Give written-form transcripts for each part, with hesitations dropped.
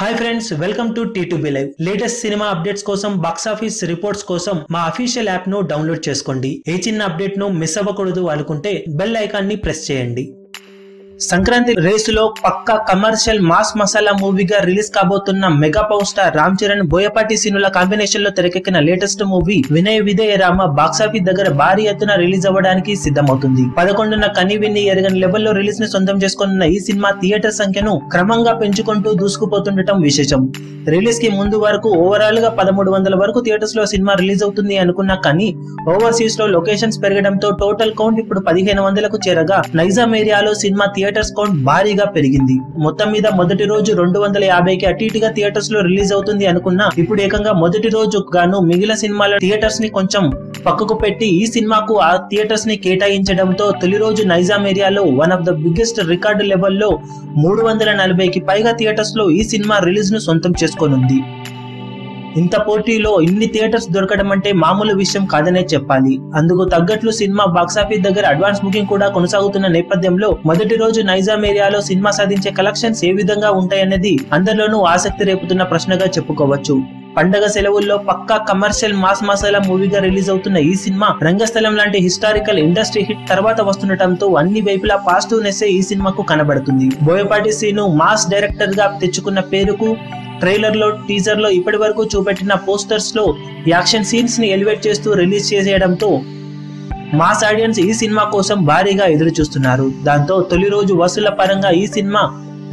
Hi friends, welcome to T2B Live. Latest cinema updates కోసం, box office reports కోసం మా official app ను download చేసుకోండి. ఏ చిన్న అప్డేట్ ను మిస్ అవ్వకూడదు అనుకుంటే బెల్ ఐకాన్ ని ప్రెస్ చేయండి. సంక్రాంతి రేసులో పక్కా కమర్షియల్ మాస్ మసాలా మూవీగా రిలీజ్ కాబోతున్న mega power star Ram Charan, Boyapati సీనుల కాంబినేషన్ లో తెరకెక్కిన latest movie Vinaya Vidheya Rama box office దగ్గర భారీ ఎత్తున రిలీజ్ అవ్వడానికి సిద్ధమవుతుంది. 11న కని విని ఎరగని లెవెల్లో రిలీజ్ ని సొంతం చేసుకున్న ఈ సినిమా థియేటర్ సంఖ్యను క్రమంగా పెంచుకుంటూ దూసుకుపోతుండటం విశేషం. రిలీజ్ కి ముందు వరకు ఓవరాల్ గా 1300 వరకు థియేటర్స్ లో సినిమా రిలీజ్ అవుతుంది అనుకున్నా కానీ ఓవర్సీస్ లో లొకేషన్స్ పెరగడంతో టోటల్ కౌంట్ ఇప్పుడు 1500కు చేరగా నైజాం ఏరియాలో సినిమా థియేటర్స్ కౌంట్ భారీగా పెరిగింది. మొత్తం మీద మొదటి రోజు 250కి అటు ఇటుగా థియేటర్స్ లో రిలీజ్ అవుతుంది అనుకున్నా ఇప్పుడు ఏకంగా మొదటి రోజు గాను మిగిలిన సినిమాల థియేటర్స్ ని కొంచెం పక్కకు పెట్టి ఈ సినిమాకు ఆ థియేటర్స్ ని కేటాయించడంతో తొలి రోజు నైజాం ఏరియాలో one of the biggest record లెవెల్లో 340కి పైగా థియేటర్స్ లో ఈ సినిమా రిలీజ్ ను సొంతం చేసుకోనుంది. ఇంత పోటీలో ఇన్ని థియేటర్స్ దొరకడం అంటే మామూలు విషయం కాదనే చెప్పాలి. అందుకు తగ్గట్లు సినిమా బాక్సాఫీస్ దగ్గర అడ్వాన్స్ బుకింగ్ కూడా కొనసాగుతున్న నేపథ్యంలో మొదటి రోజు నైజాం ఏరియాలో సినిమా సాధించే కలెక్షన్స్ ఏ విధంగా ఉంటాయనేది అందరిలోనూ ఆసక్తి రేపుతున్న ప్రశ్నగా చెప్పుకోవచ్చు. పండగ సెలవుల్లో పక్కా కమర్షియల్ మాస్ మసాలా మూవీగా రిలీజ్ అవుతున్న ఈ సినిమా రంగస్థలం లాంటి హిస్టారికల్ ఇండస్ట్రీ హిట్ తర్వాత వస్తుండటంతో అన్ని వైపులా పాజిటివ్నెస్ ఈ సినిమాకు కనబడుతుంది. బోయపాటి సీను మాస్ డైరెక్టర్ గా తెచ్చుకున్న పేరుకు ట్రైలర్ లో, టీజర్ లో ఇప్పటి వరకు చూపెట్టిన పోస్టర్స్ లో యాక్షన్ సీన్స్ ని ఎలివేట్ చేస్తూ రిలీజ్ చేసేయడంతో మాస్ ఆడియన్స్ ఈ సినిమా కోసం భారీగా ఎదురు చూస్తున్నారు. దాంతో తొలి రోజు వసూళ్ల పరంగా ఈ సినిమా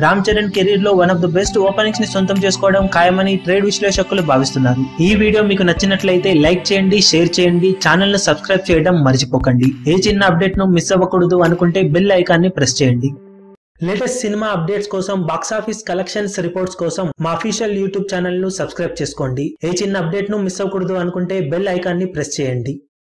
రామ్ చరణ్ కెరీర్ లో one of the best openings ని సొంతం చేసుకోవడం ఖాయమని ట్రేడ్ విశ్లేషకులు భావిస్తున్నారు. ఈ వీడియో మీకు నచ్చినట్లయితే లైక్ చేయండి, షేర్ చేయండి, ఛానల్ ను సబ్స్క్రైబ్ చేయడం మర్చిపోకండి. ఏ చిన్న అప్డేట్ ను మిస్ అవ్వకూడదు అనుకుంటే బెల్ ఐకాన్ ని ప్రెస్ చేయండి. లేటెస్ట్ సినిమా అప్డేట్స్ కోసం, బాక్స్ ఆఫీస్ కలెక్షన్స్ రిపోర్ట్స్ కోసం మా అఫీషియల్ యూట్యూబ్ ఛానల్ ను సబ్స్క్రైబ్ చేసుకోండి. ఏ చిన్న అప్డేట్ ను మిస్ అవ్వకూడదు అనుకుంటే బెల్ ఐకాన్ ని ప్రెస్ చేయండి.